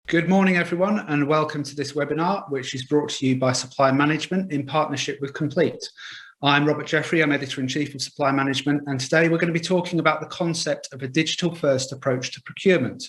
Good morning, everyone, and welcome to this webinar, which is brought to you by Supply Management in partnership with Compleat. I'm Robert Jeffery, I'm Editor-in-Chief of Supply Management, and today we're going to be talking about the concept of a digital-first approach to procurement.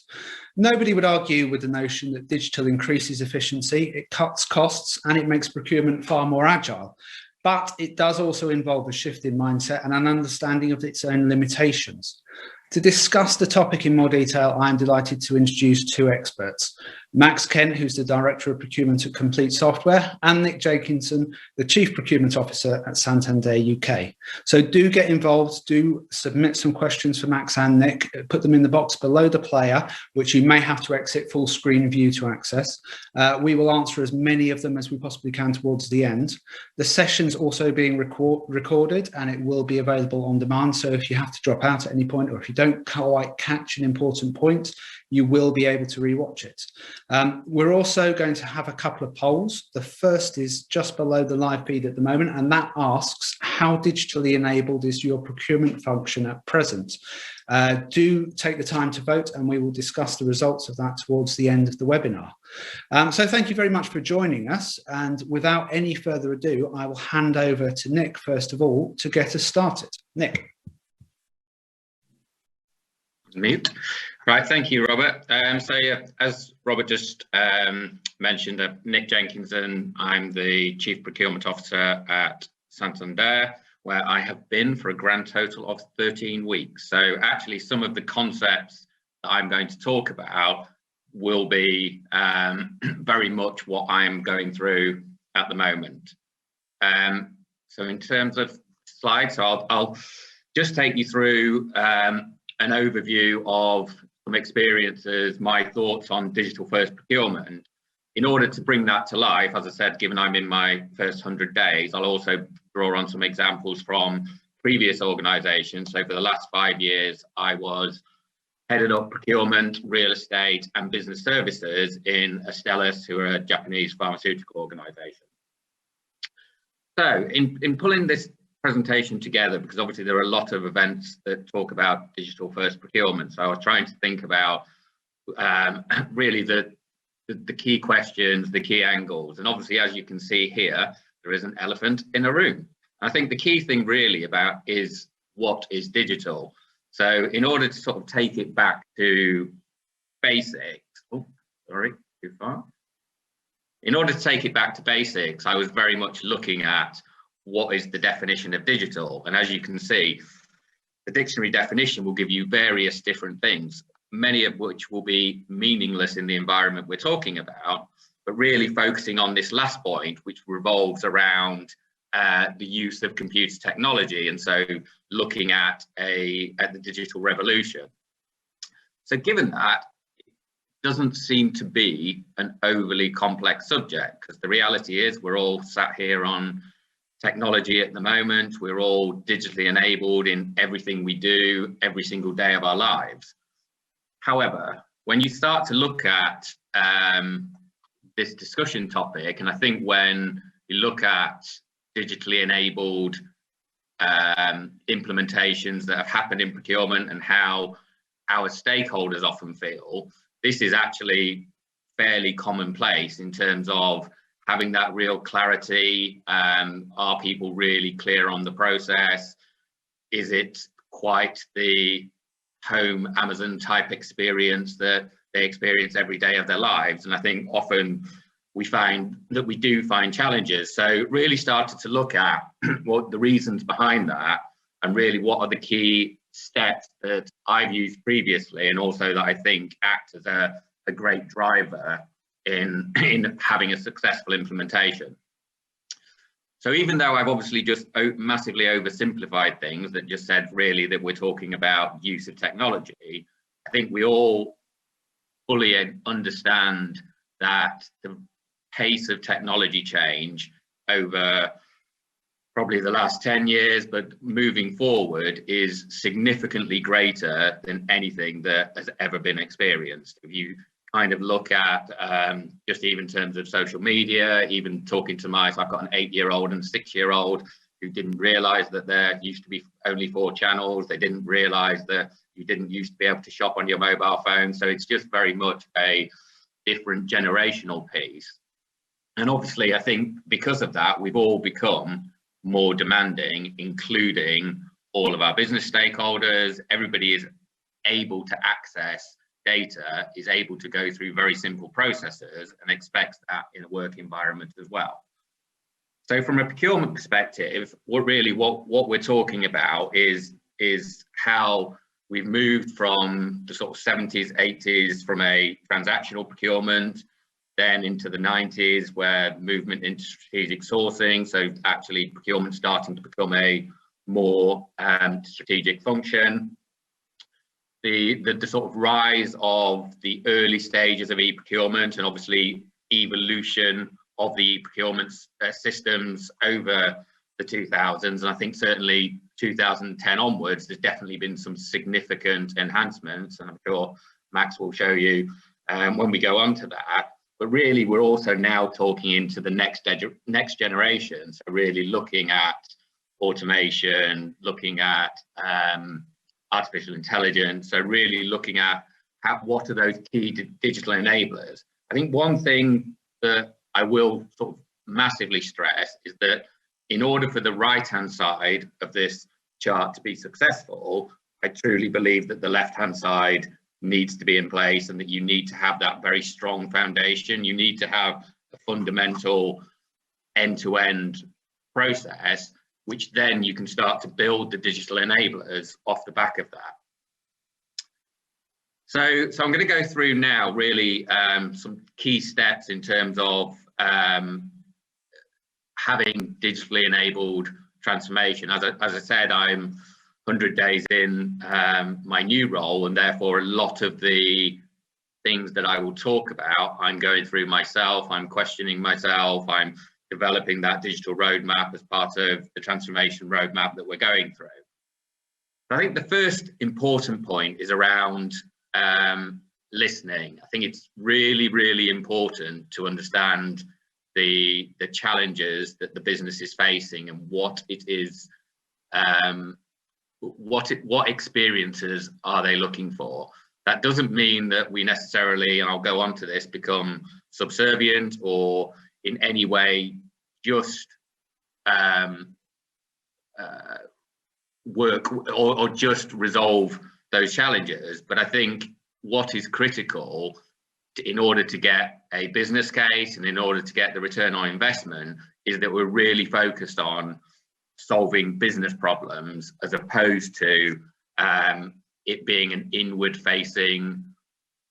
Nobody would argue with the notion that digital increases efficiency, it cuts costs, and it makes procurement far more agile. But it does also involve a shift in mindset and an understanding of its own limitations. To discuss the topic in more detail, I'm delighted to introduce two experts, Max Kent, who's the Director of Procurement at Compleat Software, and Nick Jenkinson, the Chief Procurement Officer at Santander UK. So do get involved, do submit some questions for Max and Nick, put them in the box below the player, which you may have to exit full screen view to access. We will answer as many of them as we possibly can towards the end. The session's also being recorded and it will be available on demand. So if you have to drop out at any point, or if you don't quite catch an important point, you will be able to rewatch it. We're also going to have a couple of polls. The first is just below the live feed at the moment, and that asks, how digitally enabled is your procurement function at present? Do take the time to vote, and we will discuss the results of that towards the end of the webinar. So thank you very much for joining us. And without any further ado, I will hand over to Nick, first of all, to get us started. Nick. Mute. Right, thank you, Robert. As Robert just mentioned, Nick Jenkinson, I'm the Chief Procurement Officer at Santander, where I have been for a grand total of 13 weeks. So actually some of the concepts that I'm going to talk about will be very much what I'm going through at the moment. So in terms of slides, I'll just take you through an overview of some experiences, my thoughts on digital first procurement. In order to bring that to life, as I said, given I'm in my first 100 days, I'll also draw on some examples from previous organizations. So for the last 5 years, I was headed up procurement, real estate and business services in Astellas, who are a Japanese pharmaceutical organization. So in pulling this presentation together, because obviously there are a lot of events that talk about digital first procurement, so I was trying to think about really the key questions, the key angles, and obviously, as you can see here, there is an elephant in a room. I think the key thing really about is what is digital. So in order to sort of take it back to basics, in order to take it back to basics, I was very much looking at what is the definition of digital. And as you can see, the dictionary definition will give you various different things, many of which will be meaningless in the environment we're talking about, but really focusing on this last point, which revolves around the use of computer technology. And so looking at the digital revolution. So given that, it doesn't seem to be an overly complex subject, because the reality is we're all sat here on technology at the moment. We're all digitally enabled in everything we do every single day of our lives. However, when you start to look at this discussion topic, and I think when you look at digitally enabled implementations that have happened in procurement and how our stakeholders often feel, this is actually fairly commonplace in terms of having that real clarity. Are people really clear on the process? Is it quite the home Amazon type experience that they experience every day of their lives? And I think often we find that we do find challenges. So really started to look at what the reasons behind that, and really what are the key steps that I've used previously, and also that I think act as a great driver in having a successful implementation. So even though I've obviously just massively oversimplified things that just said really that we're talking about use of technology, I think we all fully understand that the pace of technology change over probably the last 10 years, but moving forward, is significantly greater than anything that has ever been experienced. If you kind of look at just even in terms of social media, even talking to I've got an 8-year-old and a 6-year-old who didn't realize that there used to be only 4 channels. They didn't realize that you didn't used to be able to shop on your mobile phone. So it's just very much a different generational piece. And obviously, I think because of that, we've all become more demanding, including all of our business stakeholders. Everybody is able to access data, is able to go through very simple processes, and expects that in a work environment as well. So from a procurement perspective, what we're talking about is how we've moved from the sort of 70s, 80s from a transactional procurement, then into the 90s, where movement into strategic sourcing. So actually procurement starting to become a more strategic function. The sort of rise of the early stages of e-procurement, and obviously evolution of the e-procurement systems over the 2000s. And I think certainly 2010 onwards, there's definitely been some significant enhancements, and I'm sure Max will show you when we go on to that. But really, we're also now talking into the next generation. So really looking at automation, looking at artificial intelligence. So really looking at what are those key digital enablers. I think one thing that I will sort of massively stress is that in order for the right-hand side of this chart to be successful, I truly believe that the left-hand side needs to be in place, and that you need to have that very strong foundation. You need to have a fundamental end-to-end process, which then you can start to build the digital enablers off the back of that. So I'm going to go through now really some key steps in terms of having digitally enabled transformation. As I said, I'm 100 days in my new role, and therefore a lot of the things that I will talk about, I'm going through myself, I'm questioning myself, I'm developing that digital roadmap as part of the transformation roadmap that we're going through. I think the first important point is around listening. I think it's really, really important to understand the challenges that the business is facing and what it is, what experiences are they looking for. That doesn't mean that we necessarily, and I'll go on to this, become subservient or in any way just work or just resolve those challenges. But I think what is critical in order to get a business case and in order to get the return on investment is that we're really focused on solving business problems as opposed to it being an inward-facing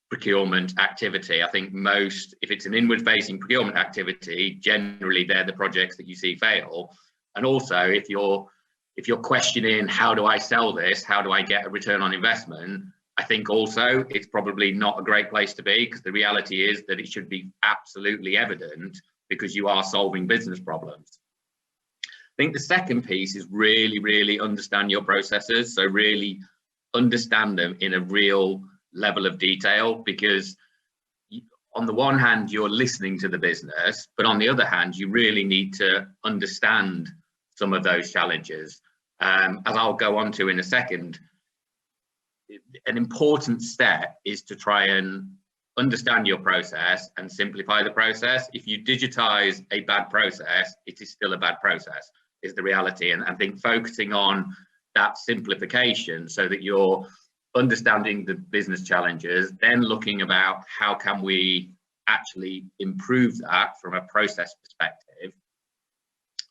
procurement activity. I think if it's an inward-facing procurement activity, generally they're the projects that you see fail. And also, if you're questioning, how do I sell this? How do I get a return on investment? I think also it's probably not a great place to be, because the reality is that it should be absolutely evident, because you are solving business problems. I think the second piece is really, really understand your processes. So really understand them in a real level of detail, because on the one hand, you're listening to the business, but on the other hand, you really need to understand some of those challenges. As I'll go on to in a second, an important step is to try and understand your process and simplify the process. If you digitize a bad process, it is still a bad process, is the reality. And I think focusing on that simplification so that you're understanding the business challenges, then looking about how can we actually improve that from a process perspective,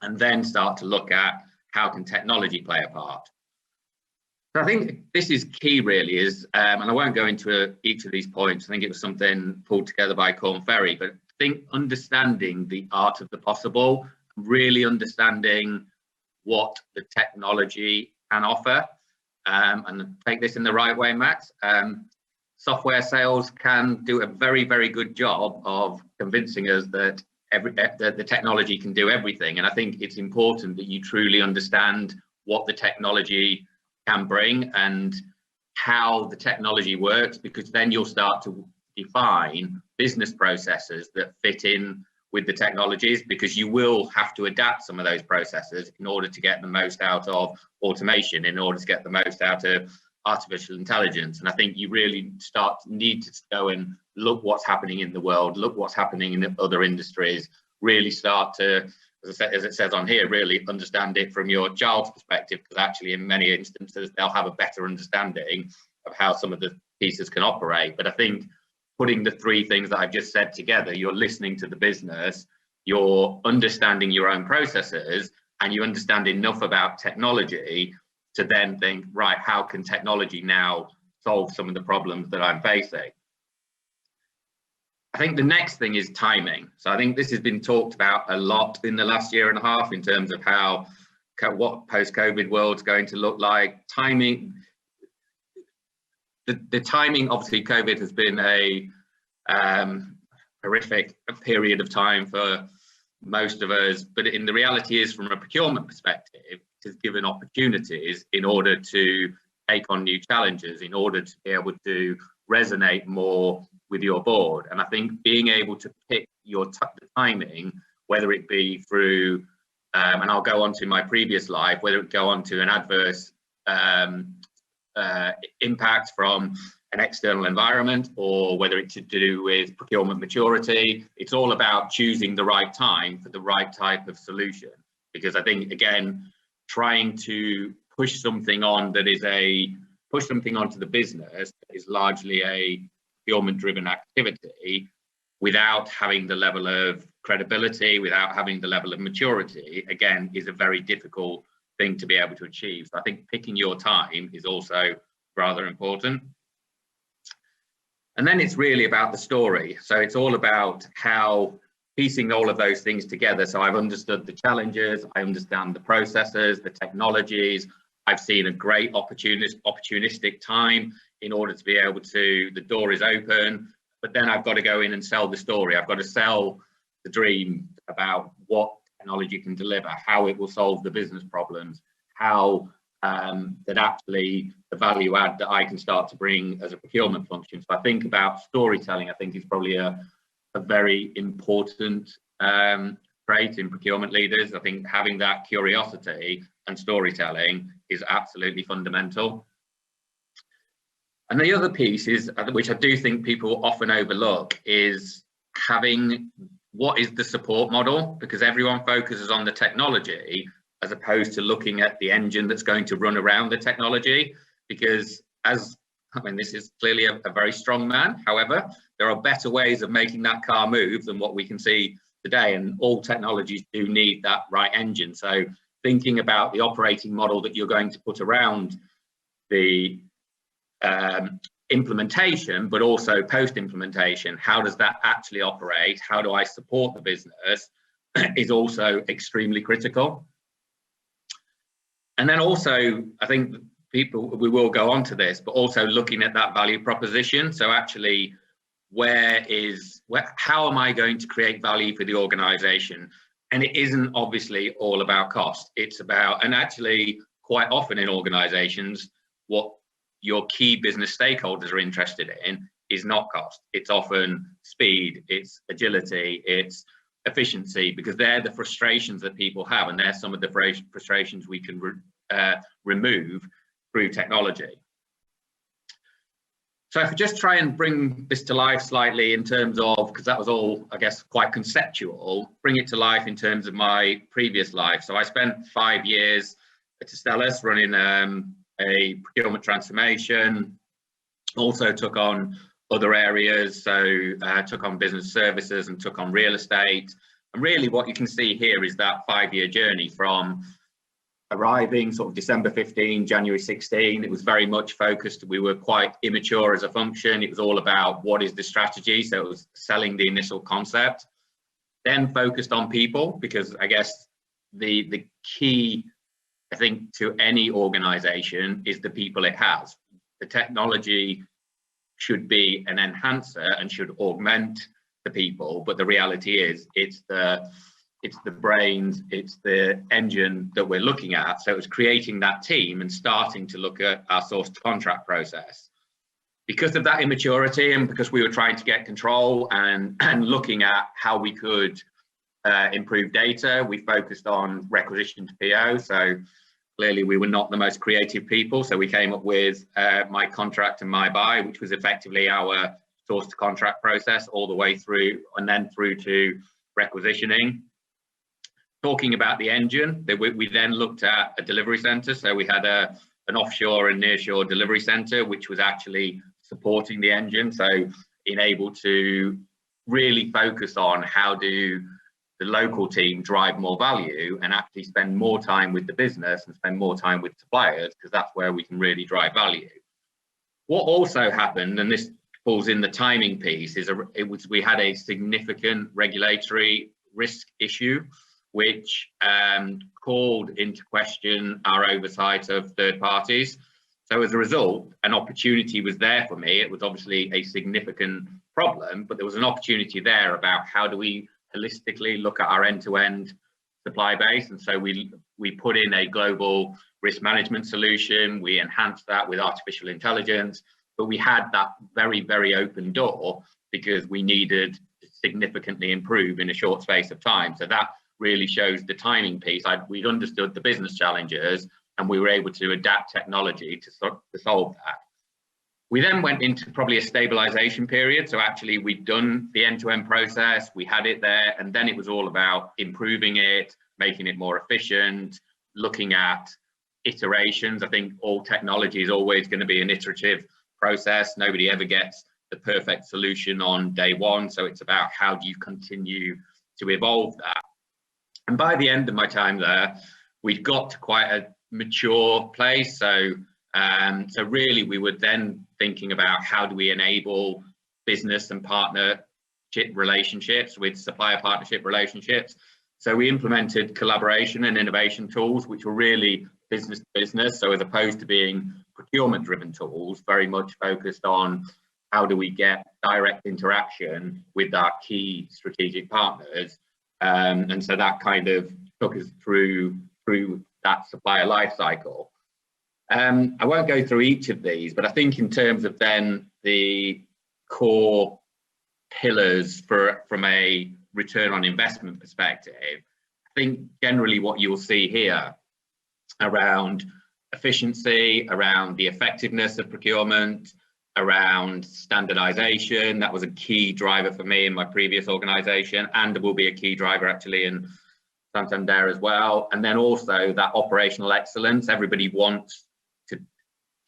and then start to look at how can technology play a part. So I think this is key really, and I won't go into each of these points. I think it was something pulled together by Corn Ferry, but I think understanding the art of the possible, really understanding what the technology can offer, and take this in the right way, Max. Software sales can do a very, very good job of convincing us that the technology can do everything. And I think it's important that you truly understand what the technology can bring and how the technology works, because then you'll start to define business processes that fit in with the technologies, because you will have to adapt some of those processes in order to get the most out of automation, in order to get the most out of artificial intelligence. And I think you really need to go and look what's happening in the world, look what's happening in other industries, really start to, as it says on here, really understand it from your child's perspective, because actually in many instances they'll have a better understanding of how some of the pieces can operate. But I think putting the three things that I've just said together, you're listening to the business, you're understanding your own processes, and you understand enough about technology to then think, right, how can technology now solve some of the problems that I'm facing? I think the next thing is timing. So I think this has been talked about a lot in the last year and a half in terms of what post-COVID world's going to look like. Timing, the timing, obviously COVID has been a horrific period of time for most of us, but the reality is, from a procurement perspective, it has given opportunities in order to take on new challenges, in order to be able to resonate more with your board. And I think being able to pick your the timing, whether it be through, and I'll go on to my previous life, whether it go on to an adverse impact from an external environment, or whether it's to do with procurement maturity, it's all about choosing the right time for the right type of solution. Because I think, again, trying to push something on that is push something onto the business that is largely a procurement driven activity without having the level of credibility, without having the level of maturity, again, is a very difficult thing to be able to achieve. So I think picking your time is also rather important. And then it's really about the story. So it's all about how piecing all of those things together. So I've understood the challenges, I understand the processes, the technologies. I've seen a great opportunistic time in order to be able to, the door is open, but then I've got to go in and sell the story. I've got to sell the dream about what technology can deliver, how it will solve the business problems, how that actually the value add that I can start to bring as a procurement function. So I think about storytelling, I think is probably a very important trait in procurement leaders. I think having that curiosity and storytelling is absolutely fundamental. And the other piece is, which I do think people often overlook, is having what is the support model, because everyone focuses on the technology as opposed to looking at the engine that's going to run around the technology. Because this is clearly a very strong man. However, there are better ways of making that car move than what we can see today. And all technologies do need that right engine. So thinking about the operating model that you're going to put around the implementation, but also post-implementation, how does that actually operate? How do I support the business? Is also extremely critical. And then also, I think we will go on to this, but also looking at that value proposition. So actually, how am I going to create value for the organization? And it isn't obviously all about cost. It's about, and actually quite often in organizations, what your key business stakeholders are interested in is not cost. It's often speed, it's agility, it's efficiency, because they're the frustrations that people have, and they're some of the frustrations we can remove through technology. So if I just try and bring this to life slightly in terms of, because that was all, I guess, quite conceptual, bring it to life in terms of my previous life. So I spent 5 years at Stellus running a procurement transformation, also took on other areas, so took on business services and took on real estate. And really what you can see here is that 5-year journey from arriving sort of December 15, January 16. It was very much focused. We were quite immature as a function. It was all about what is the strategy. So it was selling the initial concept, then focused on people, because I guess the key, I think, to any organization is the people it has. The technology should be an enhancer and should augment the people, but the reality is it's the brains, it's the engine that we're looking at. So it's creating that team and starting to look at our source to contract process. Because of that immaturity, and because we were trying to get control and looking at how we could improve data, we focused on requisition to PO. So Clearly, we were not the most creative people, so we came up with my contract and my buy, which was effectively our source to contract process all the way through, and then through to requisitioning. Talking about the engine, we then looked at a delivery center. So we had an offshore and nearshore delivery center, which was actually supporting the engine. So being able to really focus on how do the local team drive more value and actually spend more time with the business and spend more time with suppliers, because that's where we can really drive value. What also happened, and this falls in the timing piece, is we had a significant regulatory risk issue, which called into question our oversight of third parties. So as a result, an opportunity was there for me. It was obviously a significant problem, but there was an opportunity there about how do we holistically look at our end-to-end supply base. And so we put in a global risk management solution. We enhanced that with artificial intelligence, but we had that very, very open door because we needed to significantly improve in a short space of time. So that really shows the timing piece. We'd understood the business challenges and we were able to adapt technology to solve that. We then went into probably a stabilization period. So actually we'd done the end-to-end process, we had it there, and then it was all about improving it, making it more efficient, looking at iterations. I think all technology is always going to be an iterative process. Nobody ever gets the perfect solution on day one. So it's about how do you continue to evolve that. And by the end of my time there, we'd got to quite a mature place. So really we were then thinking about how do we enable business and partnership relationships with supplier partnership relationships. So we implemented collaboration and innovation tools, which were really business to business. So as opposed to being procurement driven tools, very much focused on how do we get direct interaction with our key strategic partners. And so that kind of took us through that supplier life cycle. I won't go through each of these, but I think in terms of then the core pillars from a return on investment perspective, I think generally what you'll see here around efficiency, around the effectiveness of procurement, around standardization, that was a key driver for me in my previous organization, and will be a key driver actually in Santander as well. And then also that operational excellence. Everybody wants to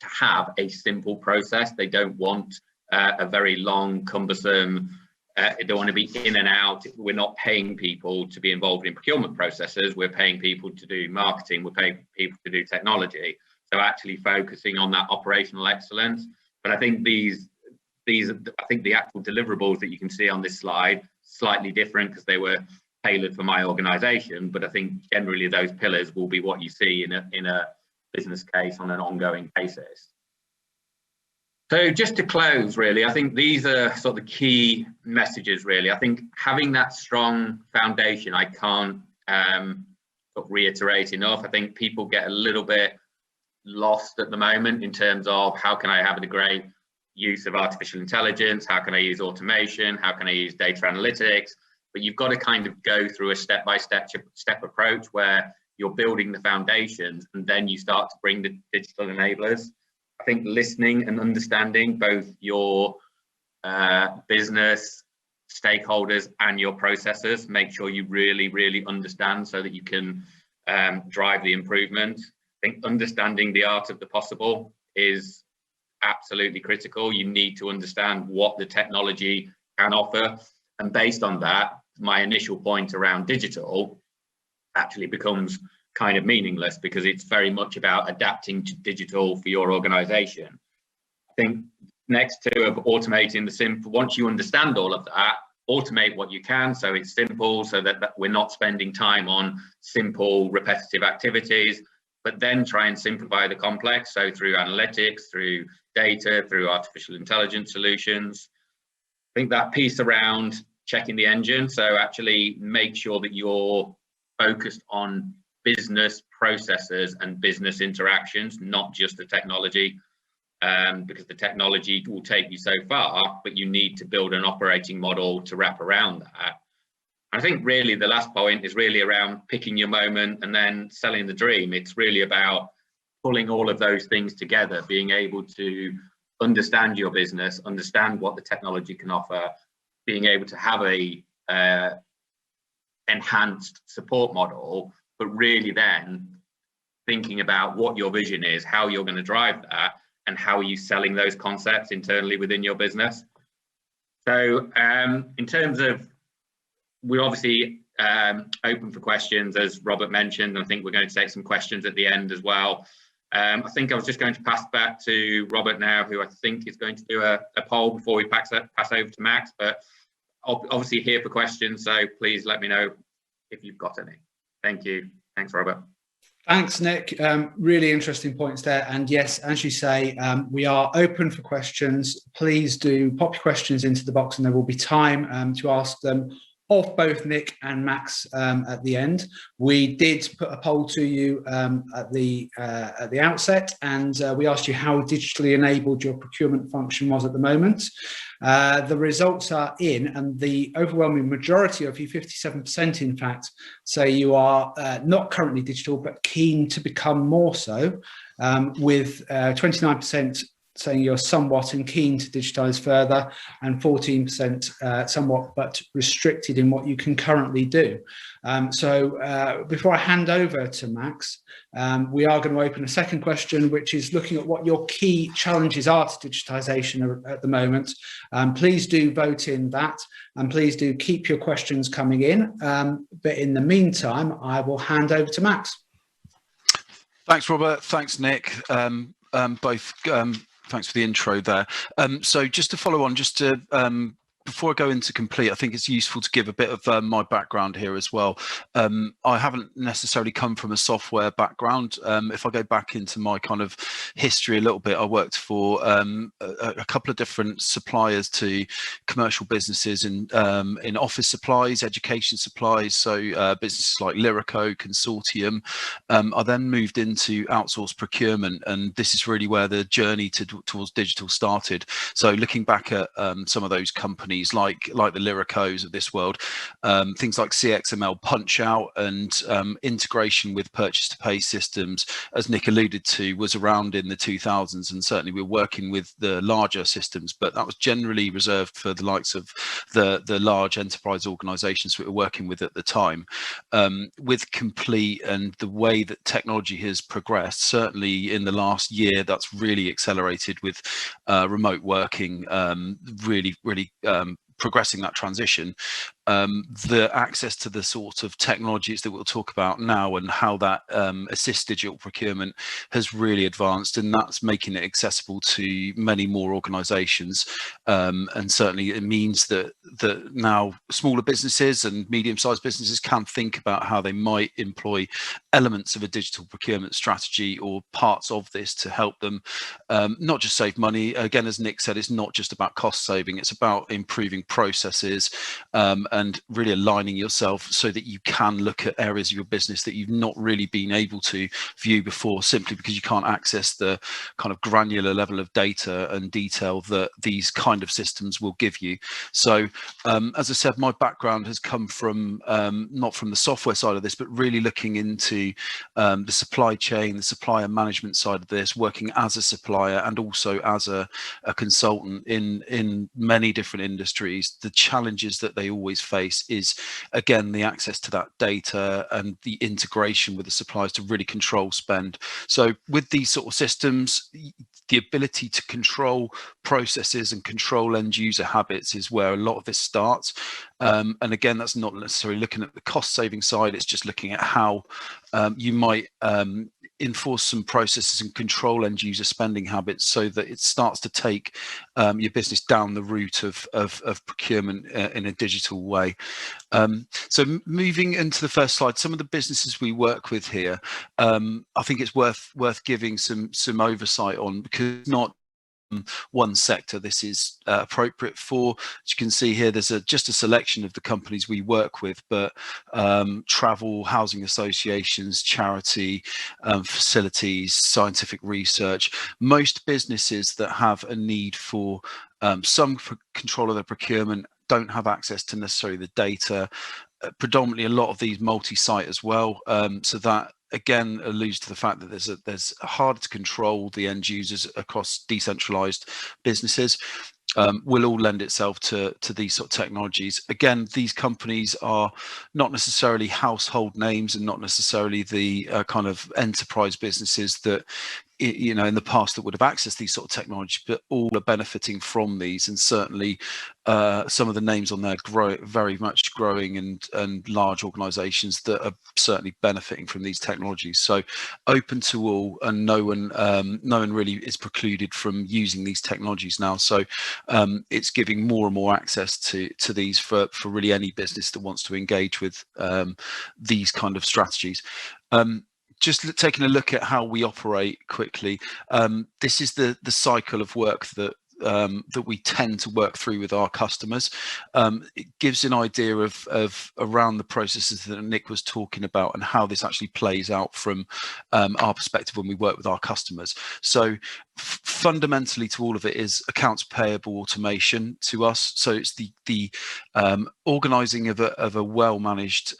have a simple process. They don't want a very long, cumbersome, they don't want to be in and out. We're not paying people to be involved in procurement processes. We're paying people to do marketing. We're paying people to do technology. So actually focusing on that operational excellence. But I think I think the actual deliverables that you can see on this slide, slightly different because they were tailored for my organization. But I think generally those pillars will be what you see in a business case on an ongoing basis. So just to close, really, I think these are sort of the key messages, really. I think having that strong foundation, I can't sort of reiterate enough. I think people get a little bit lost at the moment in terms of how can I have a great use of artificial intelligence? How can I use automation? How can I use data analytics? But you've got to kind of go through a step-by-step approach where you're building the foundations and then you start to bring the digital enablers. I think listening and understanding both your business stakeholders and your processors, make sure you really, really understand so that you can drive the improvement. I think understanding the art of the possible is absolutely critical. You need to understand what the technology can offer. And based on that, my initial point around digital actually becomes kind of meaningless because it's very much about adapting to digital for your organization. I think next to of automating the simple, once you understand all of that, automate what you can so it's simple, so that we're not spending time on simple repetitive activities, but then try and simplify the complex. So through analytics, through data, through artificial intelligence solutions. I think that piece around checking the engine. So actually make sure that you're focused on business processes and business interactions, not just the technology, because the technology will take you so far, but you need to build an operating model to wrap around that. I think really the last point is really around picking your moment and then selling the dream. It's really about pulling all of those things together, being able to understand your business, understand what the technology can offer, being able to have a enhanced support model, but really then thinking about what your vision is, how you're going to drive that, and how are you selling those concepts internally within your business. So in terms of, we're obviously open for questions, as Robert mentioned. I think we're going to take some questions at the end as well. I think I was just going to pass back to Robert now, who I think is going to do a poll before we pass over to Max, but obviously here for questions, so please let me know if you've got any. Thank you. Thanks, Robert. Thanks, Nick. Really interesting points there. And yes, as you say, we are open for questions. Please do pop your questions into the box and there will be time to ask them of both Nick and Max at the end. We did put a poll to you at the outset, and we asked you how digitally enabled your procurement function was at the moment. The results are in, and the overwhelming majority of you, 57% in fact, say you are not currently digital but keen to become more so, with 29% saying you're somewhat and keen to digitise further, and 14% somewhat but restricted in what you can currently do. So before I hand over to Max, we are going to open a second question, which is looking at what your key challenges are to digitisation at the moment. Please do vote in that, and please do keep your questions coming in. But in the meantime, I will hand over to Max. Thanks, Robert. Thanks, Nick. Thanks for the intro there. So just to follow on, just to before I go into Compleat, I think it's useful to give a bit of my background here as well. I haven't necessarily come from a software background. If I go back into my kind of history a little bit, I worked for a couple of different suppliers to commercial businesses in office supplies, education supplies, so businesses like Lyrico, Consortium. I then moved into outsourced procurement, and this is really where the journey towards digital started. So looking back at some of those companies, like the Lyricos of this world, things like CXML punch out and integration with purchase to pay systems, as Nick alluded to, was around in the 2000s, and certainly we're working with the larger systems, but that was generally reserved for the likes of the large enterprise organizations we were working with at the time. With Compleat and the way that technology has progressed, certainly in the last year, that's really accelerated with remote working, really progressing that transition. The access to the sort of technologies that we'll talk about now and how that assists digital procurement has really advanced, and that's making it accessible to many more organizations. And certainly it means that now smaller businesses and medium-sized businesses can think about how they might employ elements of a digital procurement strategy or parts of this to help them not just save money. Again, as Nick said, it's not just about cost saving, it's about improving processes and really aligning yourself so that you can look at areas of your business that you've not really been able to view before, simply because you can't access the kind of granular level of data and detail that these kind of systems will give you. So as I said, my background has come from not from the software side of this, but really looking into the supply chain, the supplier management side of this, working as a supplier and also as a consultant in many different industries. The challenges that they always face is, again, the access to that data and the integration with the suppliers to really control spend. So with these sort of systems, the ability to control processes and control end user habits is where a lot of this starts. And again, that's not necessarily looking at the cost saving side, it's just looking at how you might enforce some processes and control end user spending habits so that it starts to take your business down the route of procurement in a digital way. So moving into the first slide, some of the businesses we work with here, I think it's worth giving some oversight on, because not one sector this is appropriate for. As you can see here, there's just a selection of the companies we work with, but travel, housing associations, charity, facilities, scientific research, most businesses that have a need for some control of their procurement don't have access to necessarily the data, predominantly a lot of these multi-site as well. So that again alludes to the fact that there's harder to control the end users across decentralized businesses. Will all lend itself to these sort of technologies. Again, these companies are not necessarily household names and not necessarily the kind of enterprise businesses that in the past that would have accessed these sort of technology, but all are benefiting from these, and certainly some of the names on there very much growing and large organizations that are certainly benefiting from these technologies. So open to all, and no one really is precluded from using these technologies now. So it's giving more and more access to these for really any business that wants to engage with these kind of strategies. Just taking a look at how we operate quickly, this is the cycle of work that we tend to work through with our customers. It gives an idea of around the processes that Nick was talking about and how this actually plays out from our perspective when we work with our customers. So fundamentally to all of it is accounts payable automation to us. So it's the organizing of a well-managed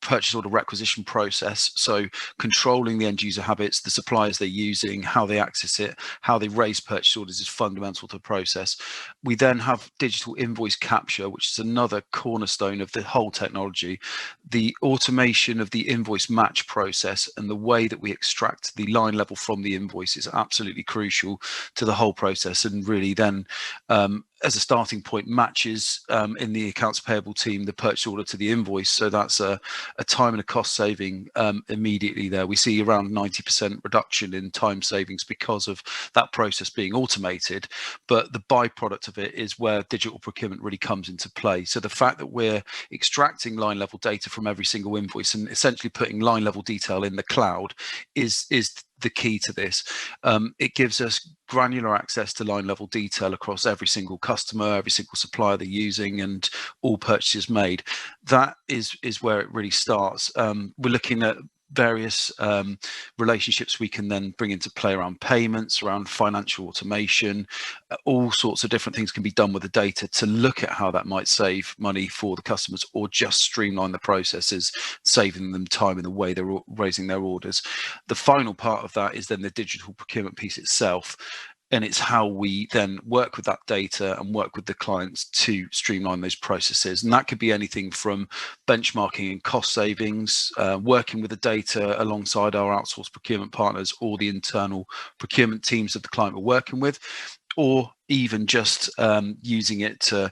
purchase order requisition process. So controlling the end user habits, the suppliers they're using, how they access it, how they raise purchase orders is fundamental to the process. We then have digital invoice capture, which is another cornerstone of the whole technology. The automation of the invoice match process and the way that we extract the line level from the invoice is absolutely crucial to the whole process, and really then as a starting point matches in the accounts payable team the purchase order to the invoice. So that's a time and a cost saving immediately there. We see around 90% reduction in time savings because of that process being automated, but the byproduct of it is where digital procurement really comes into play. So the fact that we're extracting line level data from every single invoice and essentially putting line level detail in the cloud is the key to this. It gives us granular access to line level detail across every single customer, every single supplier they're using, and all purchases made. That is where it really starts. We're looking at various relationships we can then bring into play around payments, around financial automation. All sorts of different things can be done with the data to look at how that might save money for the customers or just streamline the processes, saving them time in the way they're raising their orders. The final part of that is then the digital procurement piece itself. And it's how we then work with that data and work with the clients to streamline those processes. And that could be anything from benchmarking and cost savings, working with the data alongside our outsourced procurement partners or the internal procurement teams that the client we're working with, or even just using it to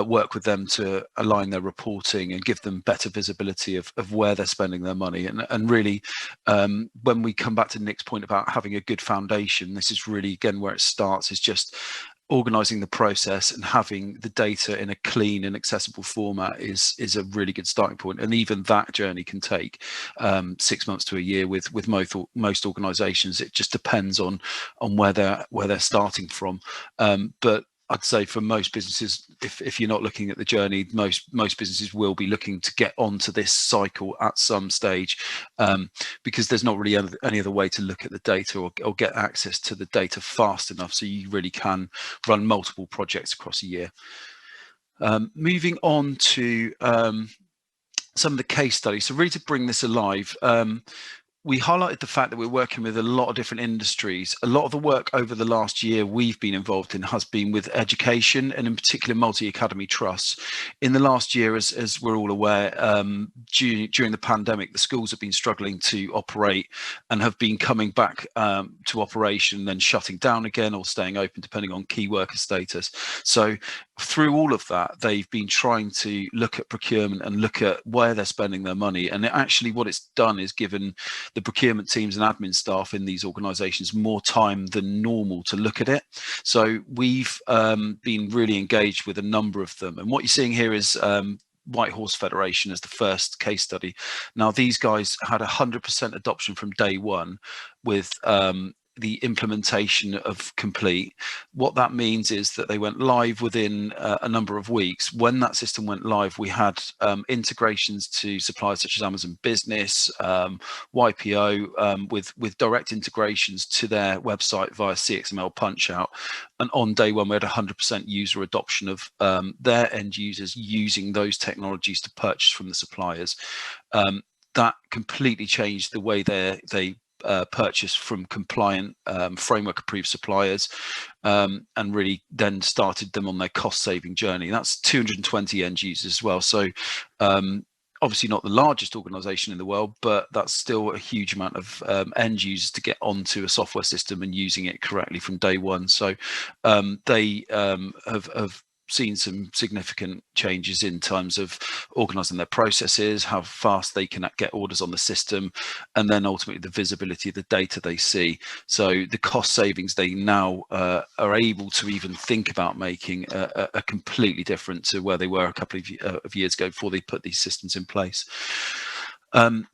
work with them to align their reporting and give them better visibility of where they're spending their money. And really, when we come back to Nick's point about having a good foundation, this is really, again, where it starts, is just organizing the process and having the data in a clean and accessible format is a really good starting point. And even that journey can take 6 months to a year with most organizations. It just depends on where they're starting from. But I'd say for most businesses, if you're not looking at the journey, most businesses will be looking to get onto this cycle at some stage, because there's not really any other way to look at the data or get access to the data fast enough, so you really can run multiple projects across a year. Moving on to some of the case studies. So really to bring this alive, we highlighted the fact that we're working with a lot of different industries. A lot of the work over the last year we've been involved in has been with education, and in particular multi-academy trusts. In the last year, as we're all aware, during the pandemic, the schools have been struggling to operate and have been coming back to operation, then shutting down again or staying open depending on key worker status. So through all of that, they've been trying to look at procurement and look at where they're spending their money. And actually what it's done is given the procurement teams and admin staff in these organizations more time than normal to look at it. So we've been really engaged with a number of them. And what you're seeing here is Whitehorse Federation as the first case study. Now, these guys had 100% adoption from day one with the implementation of Compleat. What that means is that they went live within a number of weeks. When that system went live, we had integrations to suppliers such as Amazon Business, YPO, with direct integrations to their website via CXML Punchout. And on day one, we had 100% user adoption of their end users using those technologies to purchase from the suppliers. That completely changed the way they purchase from compliant framework approved suppliers, and really then started them on their cost saving journey. That's 220 end users as well. So obviously not the largest organization in the world, but that's still a huge amount of end users to get onto a software system and using it correctly from day one. So they have seen some significant changes in terms of organizing their processes, how fast they can get orders on the system, and then ultimately the visibility of the data they see. So the cost savings they now are able to even think about making are completely different to where they were a couple of years ago before they put these systems in place.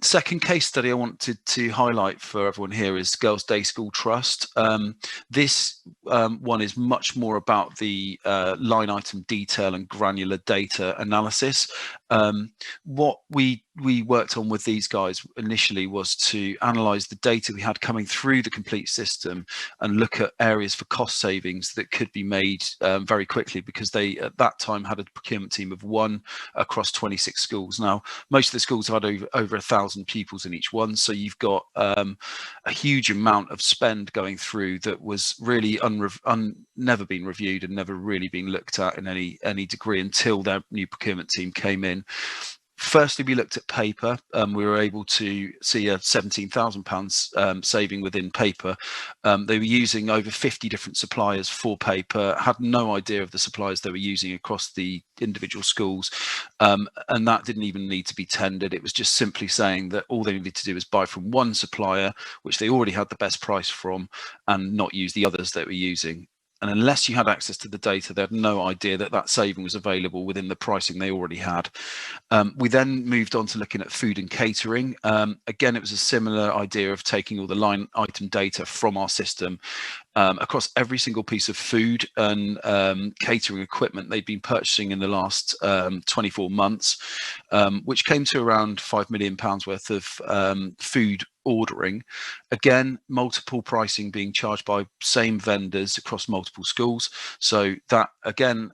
Second case study I wanted to highlight for everyone here is Girls Day School Trust. This one is much more about the line item detail and granular data analysis. What we worked on with these guys initially was to analyze the data we had coming through the Compleat system and look at areas for cost savings that could be made very quickly, because they at that time had a procurement team of 1 across 26 schools. Now, most of the schools have had over 1,000 pupils in each one, so you've got a huge amount of spend going through that was really never been reviewed and never really been looked at in any degree until their new procurement team came in. Firstly, we looked at paper. We were able to see a £17,000 saving within paper. They were using over 50 different suppliers for paper, had no idea of the suppliers they were using across the individual schools, and that didn't even need to be tendered. It was just simply saying that all they needed to do was buy from one supplier, which they already had the best price from, and not use the others that were using. And unless you had access to the data, they had no idea that that saving was available within the pricing they already had. We then moved on to looking at food and catering. Again, it was a similar idea of taking all the line item data from our system across every single piece of food and catering equipment they'd been purchasing in the last 24 months, which came to around £5 million worth of food ordering. Again, multiple pricing being charged by same vendors across multiple schools. So that again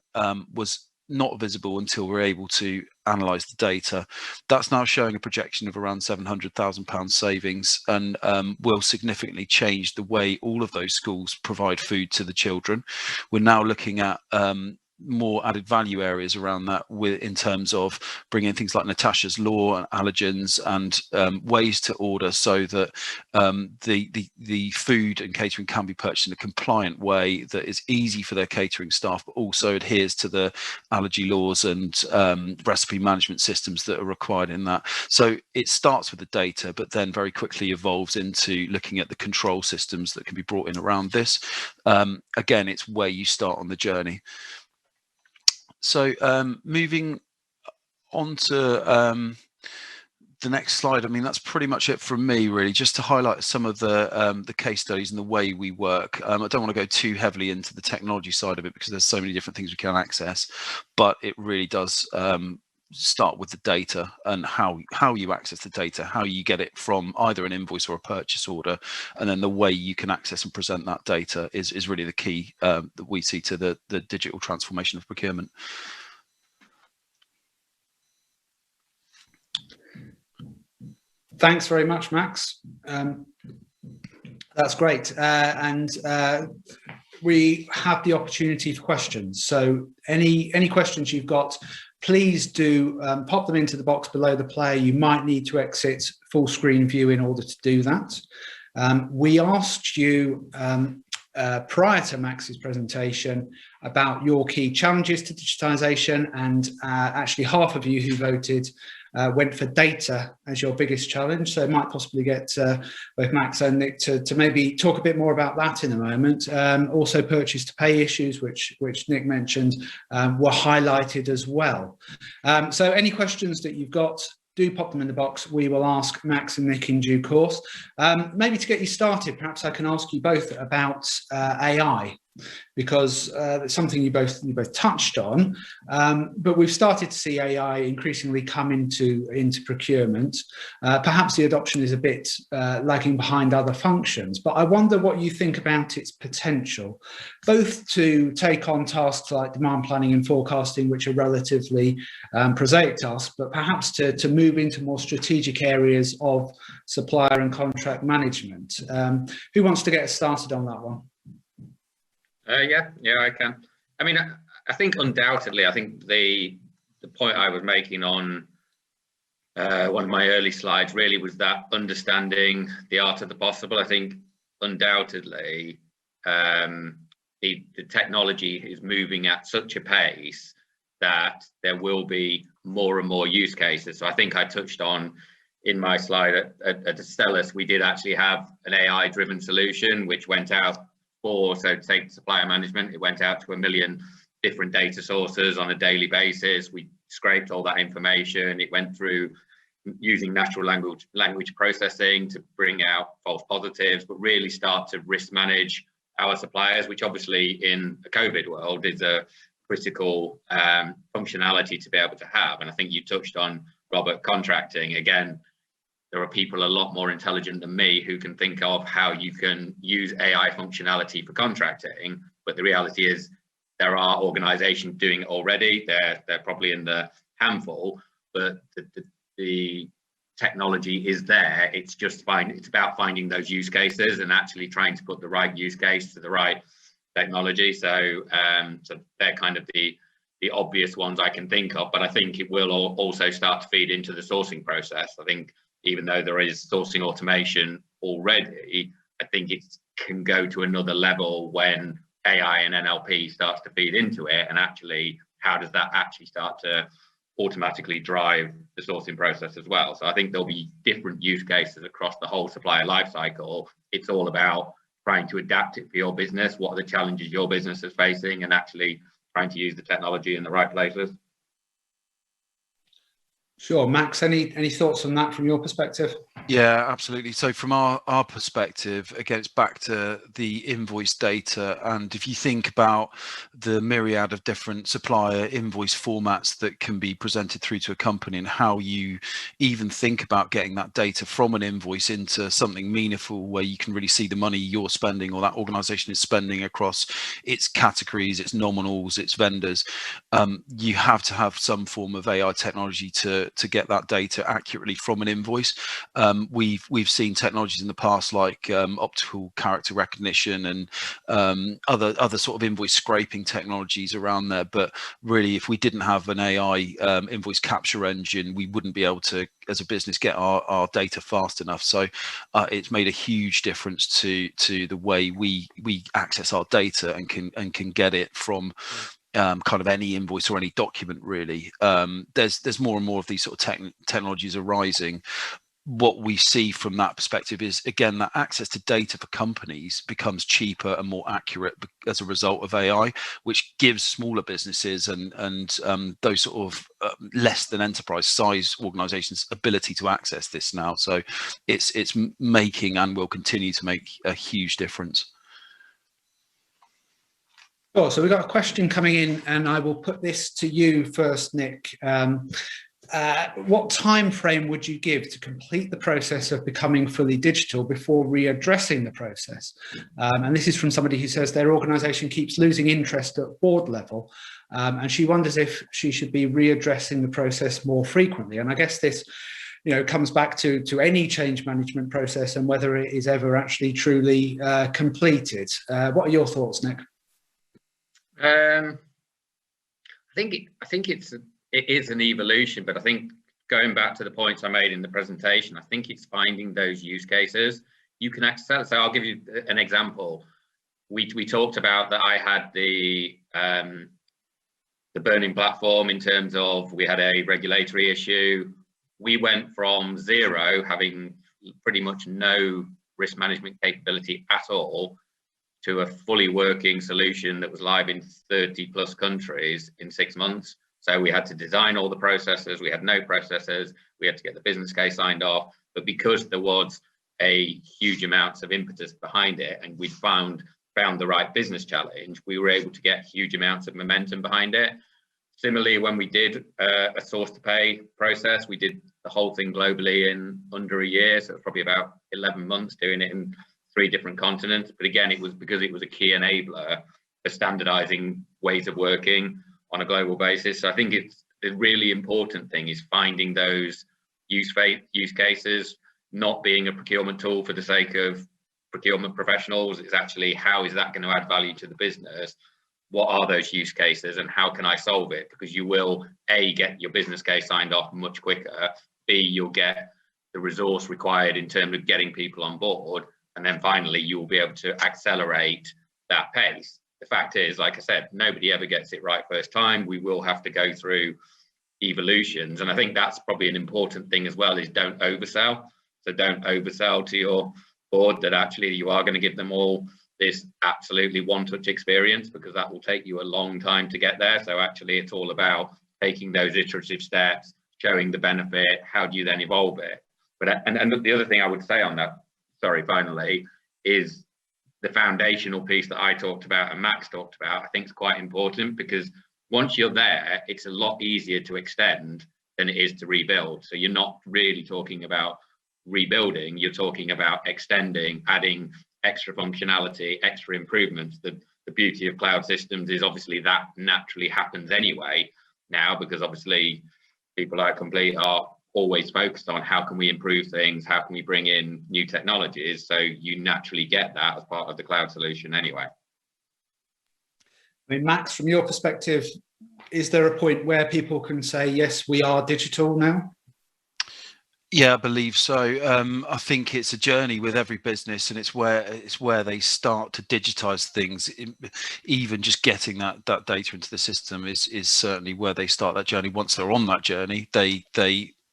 was not visible until we're able to analyze the data. That's now showing a projection of around £700,000 savings, and will significantly change the way all of those schools provide food to the children. We're now looking at more added value areas around that, in terms of bringing things like Natasha's Law and allergens and ways to order so that the food and catering can be purchased in a compliant way that is easy for their catering staff, but also adheres to the allergy laws and recipe management systems that are required in that. So it starts with the data, but then very quickly evolves into looking at the control systems that can be brought in around this. Again, it's where you start on the journey. So moving on to the next slide. I mean, that's pretty much it from me, really, just to highlight some of the case studies and the way we work. I don't want to go too heavily into the technology side of it because there's so many different things we can access, but it really does start with the data and how you access the data, how you get it from either an invoice or a purchase order, and then the way you can access and present that data is really the key that we see to the digital transformation of procurement. Thanks very much, Max. That's great. And we have the opportunity for questions. So any questions you've got, please do pop them into the box below the player. You might need to exit full screen view in order to do that. We asked you prior to Max's presentation about your key challenges to digitisation, and actually half of you who voted went for data as your biggest challenge. So I might possibly get both Max and Nick to maybe talk a bit more about that in a moment. Also purchase to pay issues, which Nick mentioned, were highlighted as well. So any questions that you've got, do pop them in the box. We will ask Max and Nick in due course. Maybe to get you started, perhaps I can ask you both about AI, because it's something you both touched on, but we've started to see AI increasingly come into procurement. Perhaps the adoption is a bit lagging behind other functions, but I wonder what you think about its potential, both to take on tasks like demand planning and forecasting, which are relatively prosaic tasks, but perhaps to move into more strategic areas of supplier and contract management. Who wants to get started on that one? Yeah, I can. I mean, I think undoubtedly, I think the point I was making on one of my early slides really was that understanding the art of the possible. I think undoubtedly the technology is moving at such a pace that there will be more and more use cases. So I think I touched on in my slide at Stellus, we did actually have an AI-driven solution which went out so take supplier management, it went out to 1 million different data sources on a daily basis. We scraped all that information. It went through using natural language processing to bring out false positives, but really start to risk manage our suppliers, which obviously in the COVID world is a critical functionality to be able to have. And I think you touched on, Robert, contracting. Again, there are people a lot more intelligent than me who can think of how you can use AI functionality for contracting. But the reality is there are organizations doing it already. They're probably in the handful, but the technology is there. It's just it's about finding those use cases and actually trying to put the right use case to the right technology. So they're kind of the obvious ones I can think of, but I think it will also start to feed into the sourcing process. I think even though there is sourcing automation already, I think it can go to another level when AI and NLP starts to feed into it. And actually, how does that actually start to automatically drive the sourcing process as well? So I think there'll be different use cases across the whole supplier lifecycle. It's all about trying to adapt it for your business. What are the challenges your business is facing, and actually trying to use the technology in the right places. Sure. Max, any thoughts on that from your perspective? Yeah, absolutely. So from our perspective, again, it's back to the invoice data. And if you think about the myriad of different supplier invoice formats that can be presented through to a company, and how you even think about getting that data from an invoice into something meaningful where you can really see the money you're spending or that organization is spending across its categories, its nominals, its vendors, you have to have some form of AI technology to get that data accurately from an invoice. We've seen technologies in the past like optical character recognition and other sort of invoice scraping technologies around there. But really, if we didn't have an AI invoice capture engine, we wouldn't be able to, as a business, get our data fast enough. So it's made a huge difference to the way we access our data and can get it from kind of any invoice or any document, really. There's more and more of these sort of technologies arising. What we see from that perspective is, again, that access to data for companies becomes cheaper and more accurate as a result of AI, which gives smaller businesses and those sort of less than enterprise size organizations ability to access this now. So it's making and will continue to make a huge difference. Oh, so we've got a question coming in, and I will put this to you first, Nick. What time frame would you give to complete the process of becoming fully digital before readdressing the process? And this is from somebody who says their organization keeps losing interest at board level, and she wonders if she should be readdressing the process more frequently. And I guess this, comes back to any change management process and whether it is ever actually truly completed. What are your thoughts, Nick? I think it is an evolution, but I think going back to the points I made in the presentation, I think it's finding those use cases you can access. So I'll give you an example. We talked about that I had the burning platform in terms of we had a regulatory issue. We went from zero, having pretty much no risk management capability at all, to a fully working solution that was live in 30 plus countries in 6 months. So we had to design all the processes. We had no processes. We had to get the business case signed off. But because there was a huge amount of impetus behind it, and we'd found the right business challenge, we were able to get huge amounts of momentum behind it. Similarly, when we did a source to pay process, we did the whole thing globally in under a year. So it's probably about 11 months doing it in 3 different continents. But again, it was because it was a key enabler for standardizing ways of working on a global basis. So I think it's the really important thing is finding those use cases, not being a procurement tool for the sake of procurement professionals. It's actually, how is that going to add value to the business? What are those use cases and how can I solve it? Because you will, A, get your business case signed off much quicker, B, you'll get the resource required in terms of getting people on board, and then finally you will be able to accelerate that pace. The fact is, like I said, nobody ever gets it right first time. We will have to go through evolutions, and I think that's probably an important thing as well, is don't oversell. So don't oversell to your board that actually you are going to give them all this absolutely one-touch experience, because that will take you a long time to get there. So actually it's all about taking those iterative steps, showing the benefit. How do you then evolve it? But and the other thing I would say on that, sorry, finally, is the foundational piece that I talked about and Max talked about, I think is quite important, because once you're there, it's a lot easier to extend than it is to rebuild. So you're not really talking about rebuilding, you're talking about extending, adding extra functionality, extra improvements. The beauty of cloud systems is obviously that naturally happens anyway now, because obviously people like Compleat are always focused on how can we improve things, how can we bring in new technologies. So you naturally get that as part of the cloud solution anyway. I mean, Max, from your perspective, is there a point where people can say, yes, we are digital now? Yeah, I believe so. I think it's a journey with every business, and it's where they start to digitize things. Even just getting that data into the system is certainly where they start that journey. Once they're on that journey, they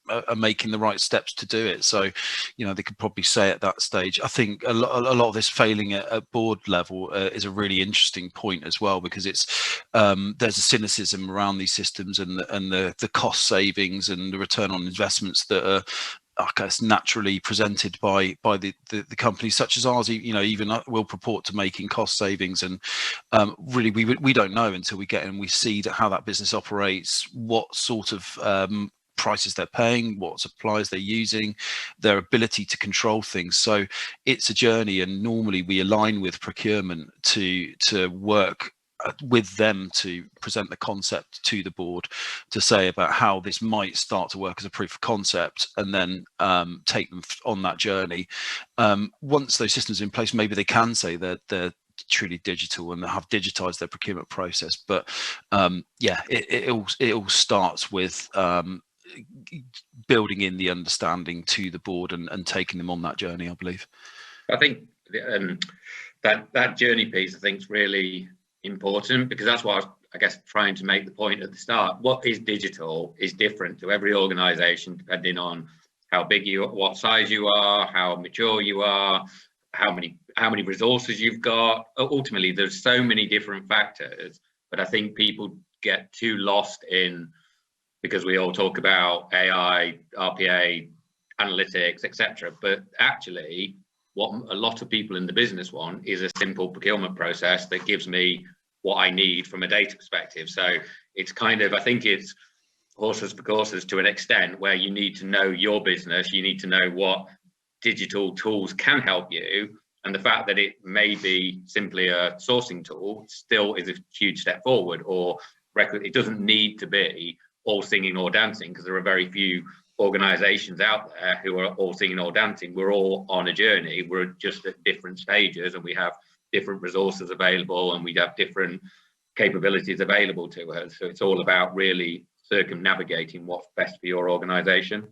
are making the right steps to do it. So, they could probably say at that stage. I think a lot of this failing at board level is a really interesting point as well, because it's there's a cynicism around these systems and the cost savings and the return on investments that are, I guess, naturally presented by the companies such as ours. Even will purport to making cost savings, and really we don't know until we get in and we see how that business operates, what sort of prices they're paying, what suppliers they're using, their ability to control things. So it's a journey, and normally we align with procurement to work with them to present the concept to the board, to say about how this might start to work as a proof of concept, and then take them on that journey. Once those systems are in place, maybe they can say that they're truly digital and have digitized their procurement process. But yeah, it all starts with building in the understanding to the board and taking them on that journey, I believe. I think that journey piece, I think, is really important, because that's what I was, I guess, trying to make the point at the start. What is digital is different to every organization, depending on how big you are, what size you are, how mature you are, how many resources you've got. Ultimately, there's so many different factors, but I think people get too lost in, because we all talk about AI, RPA, analytics, etc. But actually, what a lot of people in the business want is a simple procurement process that gives me what I need from a data perspective. So it's kind of, I think it's horses for courses to an extent, where you need to know your business, you need to know what digital tools can help you. And the fact that it may be simply a sourcing tool still is a huge step forward. Or it doesn't need to be all singing or dancing, because there are very few organizations out there who are all singing or dancing. We're all on a journey. We're just at different stages, and we have different resources available, and we have different capabilities available to us. So it's all about really circumnavigating what's best for your organization.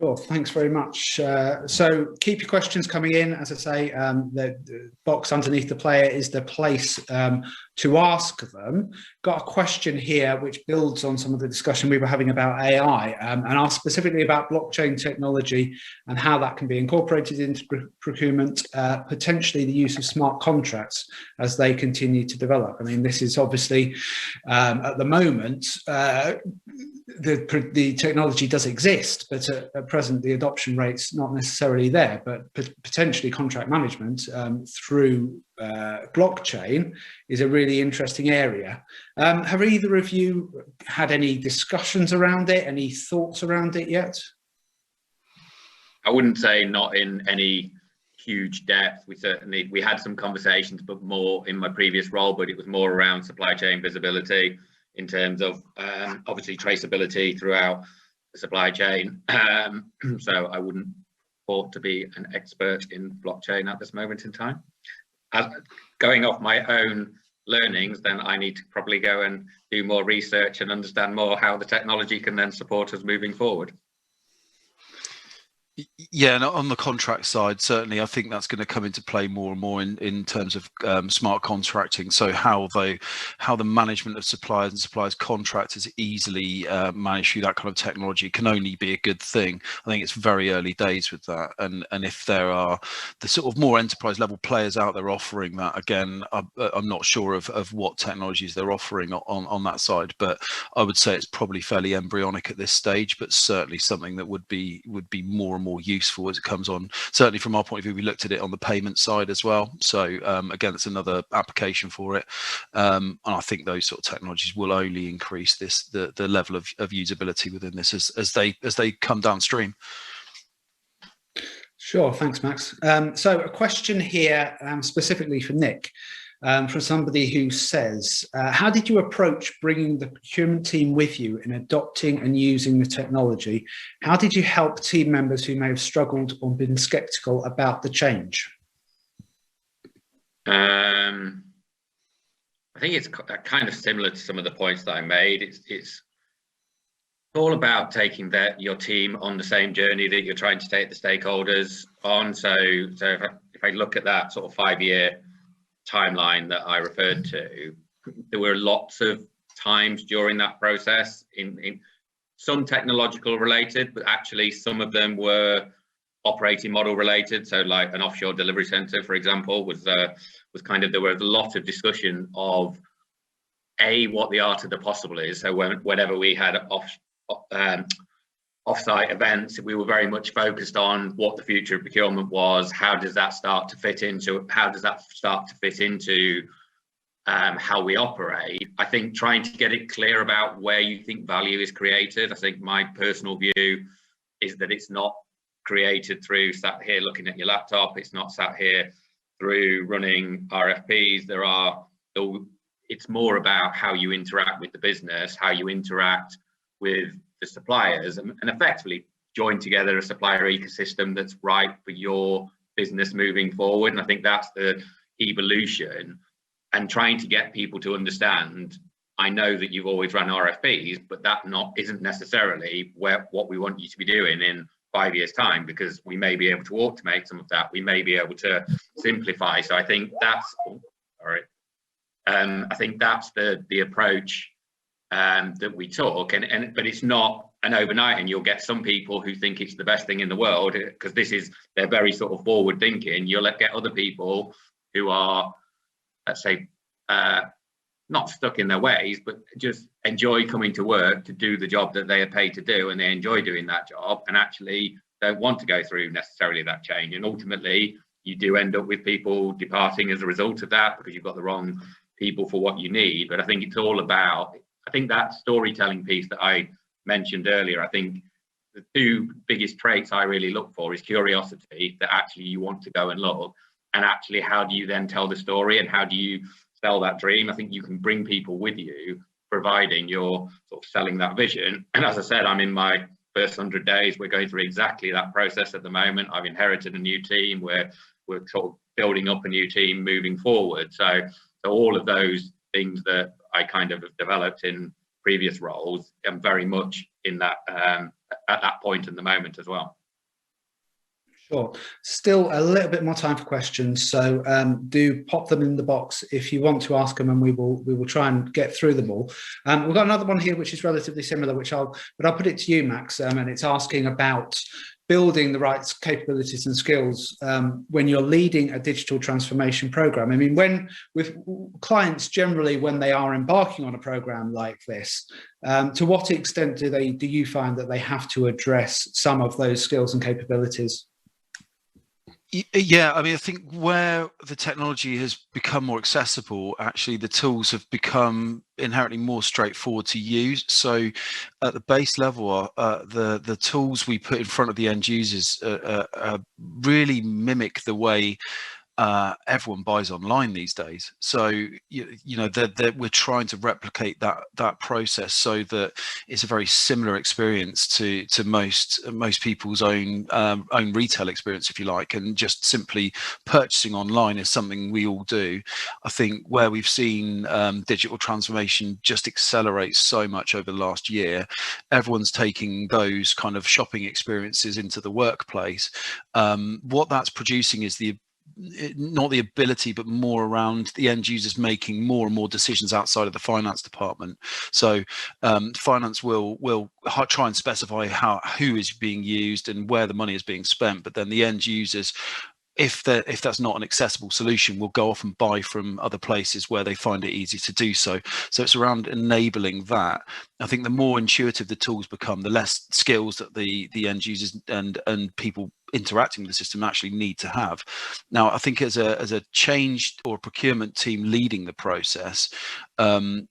Sure, thanks very much. So keep your questions coming in. As I say, the box underneath the player is the place to ask them. Got a question here which builds on some of the discussion we were having about AI and asked specifically about blockchain technology and how that can be incorporated into procurement, potentially the use of smart contracts as they continue to develop. I mean, this is obviously at the moment, the technology does exist, but at present the adoption rate's not necessarily there, but potentially contract management through blockchain is a really interesting area. Have either of you had any discussions around it, any thoughts around it yet? I wouldn't say not in any huge depth. We had some conversations, but more in my previous role, but it was more around supply chain visibility in terms of obviously traceability throughout the supply chain. So I wouldn't purport to be an expert in blockchain at this moment in time. Going off my own learnings, then I need to probably go and do more research and understand more how the technology can then support us moving forward. Yeah, and on the contract side, certainly, I think that's going to come into play more and more in terms of smart contracting. So how the management of suppliers and suppliers' contractors easily manage through that kind of technology can only be a good thing. I think it's very early days with that, and if there are the sort of more enterprise level players out there offering that, again, I'm not sure of what technologies they're offering on that side, but I would say it's probably fairly embryonic at this stage, but certainly something that would be more and more useful as it comes on. Certainly from our point of view, we looked at it on the payment side as well. So again, it's another application for it. And I think those sort of technologies will only increase the level of usability within this as they come downstream. Sure, thanks, Max. So a question here specifically for Nick. From somebody who says, how did you approach bringing the procurement team with you in adopting and using the technology? How did you help team members who may have struggled or been skeptical about the change? I think it's kind of similar to some of the points that I made. It's all about taking your team on the same journey that you're trying to take the stakeholders on. So if I look at that sort of 5-year timeline that I referred to, there were lots of times during that process in some technological related, but actually some of them were operating model related. So like an offshore delivery center, for example, was kind of, there was a lot of discussion of what the art of the possible is. So whenever we had off-site events, we were very much focused on what the future of procurement was. How does that start to fit into how we operate? I think trying to get it clear about where you think value is created. I think my personal view is that it's not created through sat here looking at your laptop. It's not sat here through running RFPs. It's more about how you interact with the business, how you interact with the suppliers, and effectively join together a supplier ecosystem that's right for your business moving forward. And I think that's the evolution, and trying to get people to understand, I know that you've always run RFPs, but that isn't necessarily what we want you to be doing in 5 years' time, because we may be able to automate some of that. We may be able to simplify. So I think that's I think that's the approach that we took, but it's not an overnight, and you'll get some people who think it's the best thing in the world, because they're very sort of forward thinking. You'll get other people who are, let's say, not stuck in their ways, but just enjoy coming to work to do the job that they are paid to do, and they enjoy doing that job, and actually don't want to go through necessarily that change. And ultimately you do end up with people departing as a result of that, because you've got the wrong people for what you need. But I think it's all about, I think that storytelling piece that I mentioned earlier, I think the two biggest traits I really look for is curiosity, that actually you want to go and look, and actually how do you then tell the story, and how do you sell that dream. I think you can bring people with you, providing you're sort of selling that vision. And as I said, I'm in my first 100 days. We're going through exactly that process at the moment. I've inherited a new team. We're sort of building up a new team moving forward. So all of those things that I kind of have developed in previous roles, I'm very much in that at that point in the moment as well. Sure. Still a little bit more time for questions, so do pop them in the box if you want to ask them, and we will try and get through them all. We've got another one here which is relatively similar, but I'll put it to you, Max, and it's asking about building the right capabilities and skills when you're leading a digital transformation program. I mean, with clients generally, when they are embarking on a program like this, to what extent do you find that they have to address some of those skills and capabilities? Yeah, I mean, I think where the technology has become more accessible, actually the tools have become inherently more straightforward to use. So at the base level, the tools we put in front of the end users really mimic the way everyone buys online these days. So you know we're trying to replicate that process so that it's a very similar experience to most people's own retail experience, if you like, and just simply purchasing online is something we all do. I think where we've seen digital transformation just accelerate so much over the last year, everyone's taking those kind of shopping experiences into the workplace. What that's producing is not the ability, but more around the end users making more and more decisions outside of the finance department. So finance will try and specify who is being used and where the money is being spent, but then the end users, if that's not an accessible solution, will go off and buy from other places where they find it easy to do so. So it's around enabling that. I think the more intuitive the tools become, the less skills that the end users and people interacting with the system actually need to have. Now, I think as a change or procurement team leading the process,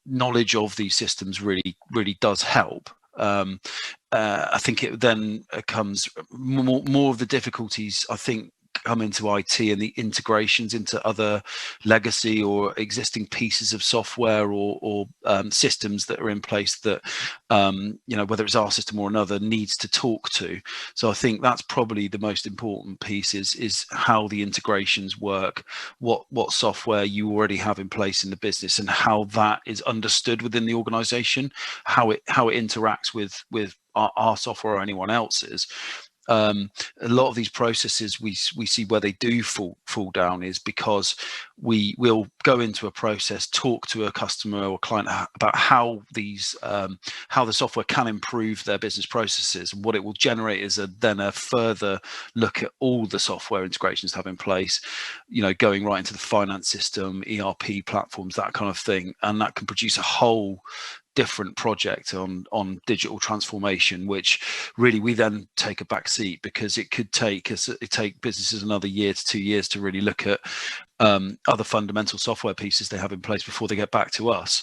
knowledge of these systems really does help. I think it then comes more of the difficulties, I think, come into IT and the integrations into other legacy or existing pieces of software or systems that are in place that whether it's our system or another needs to talk to. So I think that's probably the most important piece is how the integrations work, what software you already have in place in the business, and how that is understood within the organization, how it interacts with our software or anyone else's. A lot of these processes we see where they do fall down is because we will go into a process, talk to a customer or client about how the software can improve their business processes, and what it will generate is then a further look at all the software integrations to have in place, going right into the finance system, ERP platforms, that kind of thing, and that can produce a whole different project on digital transformation, which really we then take a back seat, because it could take businesses another year to 2 years to really look at other fundamental software pieces they have in place before they get back to us.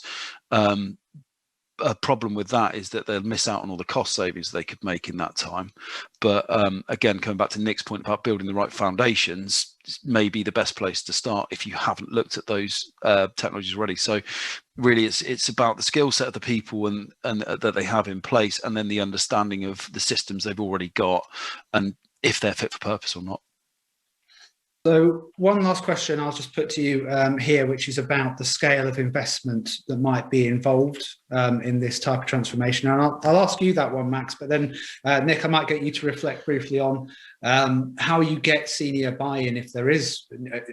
A problem with that is that they'll miss out on all the cost savings they could make in that time. But again, coming back to Nick's point about building the right foundations, may be the best place to start if you haven't looked at those technologies already. So really it's about the skill set of the people and that they have in place, and then the understanding of the systems they've already got and if they're fit for purpose or not. So one last question I'll just put to you here, which is about the scale of investment that might be involved in this type of transformation. And I'll ask you that one, Max, but then Nick, I might get you to reflect briefly on how you get senior buy-in if there is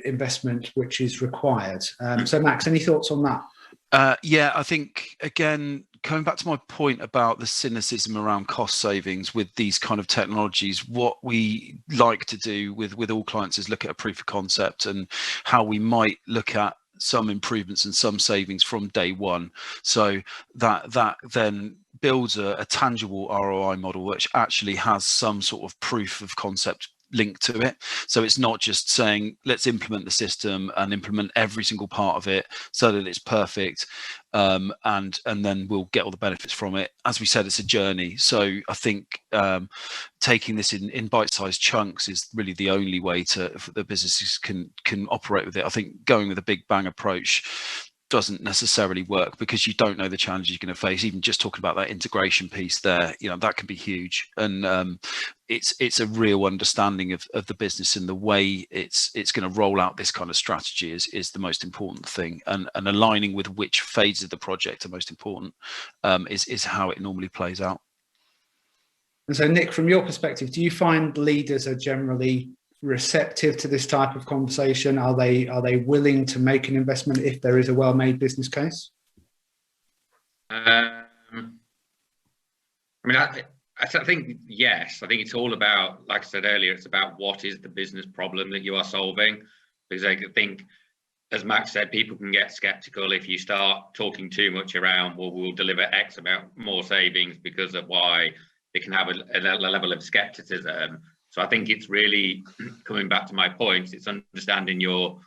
investment which is required. So Max, any thoughts on that? Yeah, I think, again, coming back to my point about the cynicism around cost savings with these kind of technologies, what we like to do with all clients is look at a proof of concept and how we might look at some improvements and some savings from day one. So that then builds a tangible ROI model, which actually has some sort of proof of concept linked to it. So it's not just saying let's implement the system and implement every single part of it so that it's perfect, and then we'll get all the benefits from it. As we said, it's a journey. So I think taking this in bite-sized chunks is really the only way the businesses can operate with it. I think going with a big bang approach doesn't necessarily work, because you don't know the challenges you're going to face. Even just talking about that integration piece there, that can be huge. And it's a real understanding of the business, and the way it's going to roll out this kind of strategy is the most important thing. And aligning with which phases of the project are most important is how it normally plays out. And so, Nick, from your perspective, do you find leaders are generally receptive to this type of conversation? Are they willing to make an investment if there is a well-made business case? I mean, I think yes. I think it's all about, like I said earlier, it's about what is the business problem that you are solving. Because I think, as Max said, people can get skeptical if you start talking too much around, well, we'll deliver X amount more savings because of Y. They can have a level of skepticism. So I think it's really coming back to my points. It's understanding your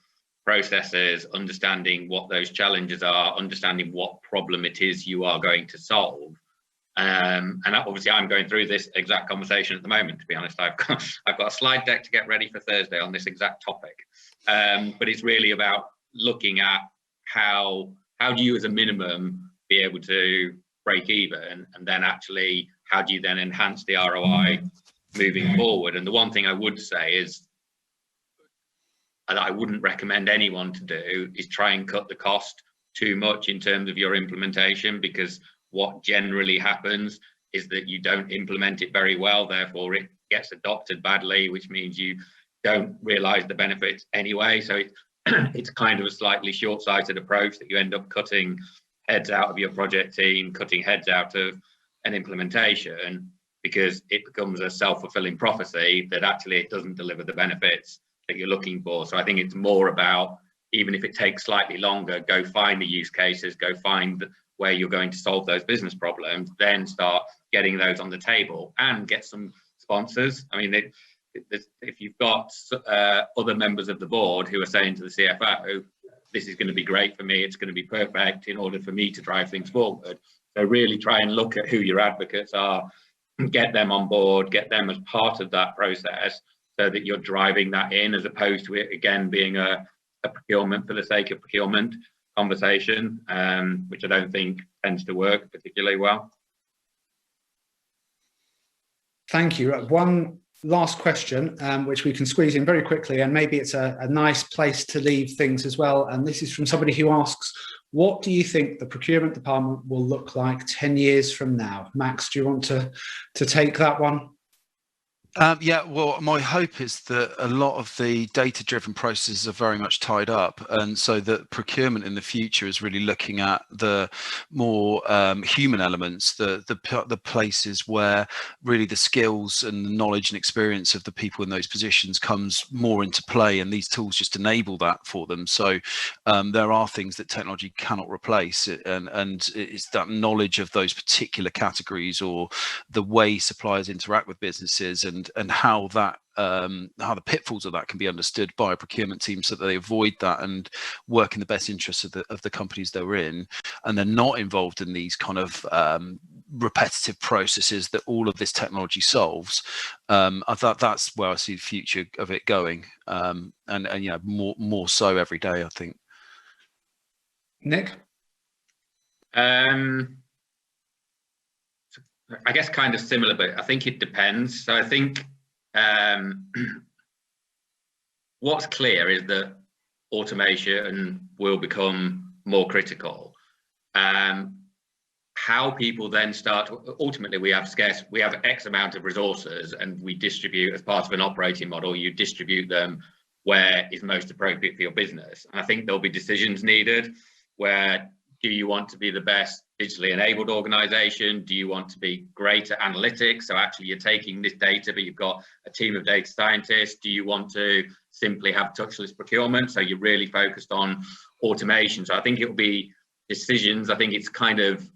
processes, understanding what those challenges are, understanding what problem it is you are going to solve. And obviously, I'm going through this exact conversation at the moment. To be honest, I've got a slide deck to get ready for Thursday on this exact topic. But it's really about looking at how do you, as a minimum, be able to break even, and then actually how do you then enhance the ROI moving forward. And the one thing I would say is, and I wouldn't recommend anyone to do, is try and cut the cost too much in terms of your implementation, because what generally happens is that you don't implement it very well, therefore it gets adopted badly, which means you don't realize the benefits anyway. So it's kind of a slightly short-sighted approach that you end up cutting heads out of your project team, cutting heads out of an implementation, because it becomes a self-fulfilling prophecy that actually it doesn't deliver the benefits that you're looking for. So I think it's more about, even if it takes slightly longer, go find the use cases, go find where you're going to solve those business problems, then start getting those on the table and get some sponsors. I mean, if you've got other members of the board who are saying to the CFO, this is going to be great for me, it's going to be perfect in order for me to drive things forward. So really try and look at who your advocates are, get them on board, get them as part of that process, so that you're driving that in, as opposed to it again being a procurement for the sake of procurement conversation, which I don't think tends to work particularly well. Thank you. One last question, which we can squeeze in very quickly, and maybe it's a nice place to leave things as well. And this is from somebody who asks, what do you think the procurement department will look like 10 years from now? Max, do you want to take that one? Yeah, well, my hope is that a lot of the data-driven processes are very much tied up, and so that procurement in the future is really looking at the more human elements, the places where really the skills and the knowledge and experience of the people in those positions comes more into play, and these tools just enable that for them. So there are things that technology cannot replace, and it's that knowledge of those particular categories, or the way suppliers interact with businesses, and how that how the pitfalls of that can be understood by a procurement team, so that they avoid that and work in the best interests of the companies they're in, and they're not involved in these kind of repetitive processes that all of this technology solves. I thought that's where I see the future of it going, and yeah, more so every day, I think. Nick? I guess kind of similar, but I think it depends. So I think what's clear is that automation will become more critical. How people then start, ultimately we have X amount of resources, and we distribute, as part of an operating model, you distribute them where is most appropriate for your business. And I think there'll be decisions needed where, do you want to be the best digitally enabled organization? Do you want to be great at analytics? So actually you're taking this data, but you've got a team of data scientists. Do you want to simply have touchless procurement? So you're really focused on automation. So I think it will be decisions. I think it's kind of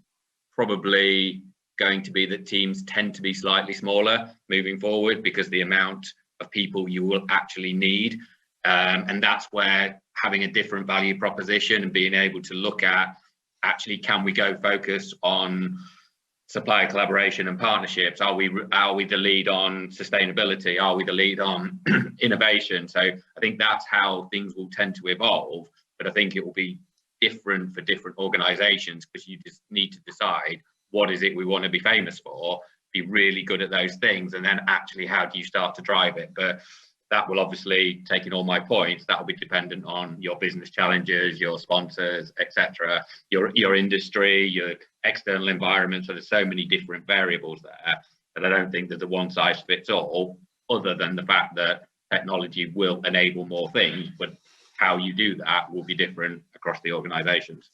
probably going to be that teams tend to be slightly smaller moving forward, because the amount of people you will actually need. And that's where having a different value proposition and being able to look at, actually, can we go focus on supplier collaboration and partnerships? Are we the lead on sustainability? Are we the lead on innovation? So I think that's how things will tend to evolve. But I think it will be different for different organizations, because you just need to decide, what is it we want to be famous for? Be really good at those things, and then actually how do you start to drive it? But that will obviously, taking all my points, that will be dependent on your business challenges, your sponsors, etc., your industry, your external environment. So there's so many different variables there. but I don't think there's a one size fits all, other than the fact that technology will enable more things, but how you do that will be different across the organizations.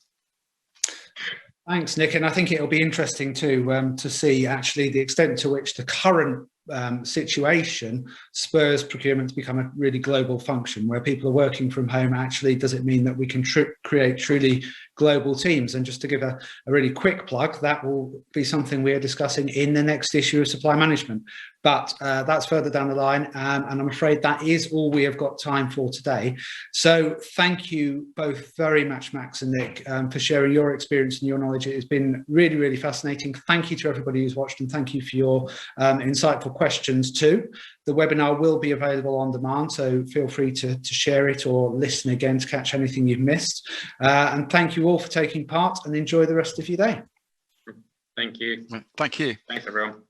Thanks, Nick. And I think it'll be interesting to see actually the extent to which the current situation spurs procurement to become a really global function where people are working from home. Actually, does it mean that we can create truly global teams? And just to give a really quick plug, that will be something we are discussing in the next issue of Supply Management. But that's further down the line, and I'm afraid that is all we have got time for today. So thank you both very much, Max and Nick, for sharing your experience and your knowledge. It has been really, really fascinating. Thank you to everybody who's watched, and thank you for your insightful questions too. The webinar will be available on demand, so feel free to share it or listen again to catch anything you've missed. And thank you all for taking part, and enjoy the rest of your day. Thank you. Thank you. Thanks, everyone.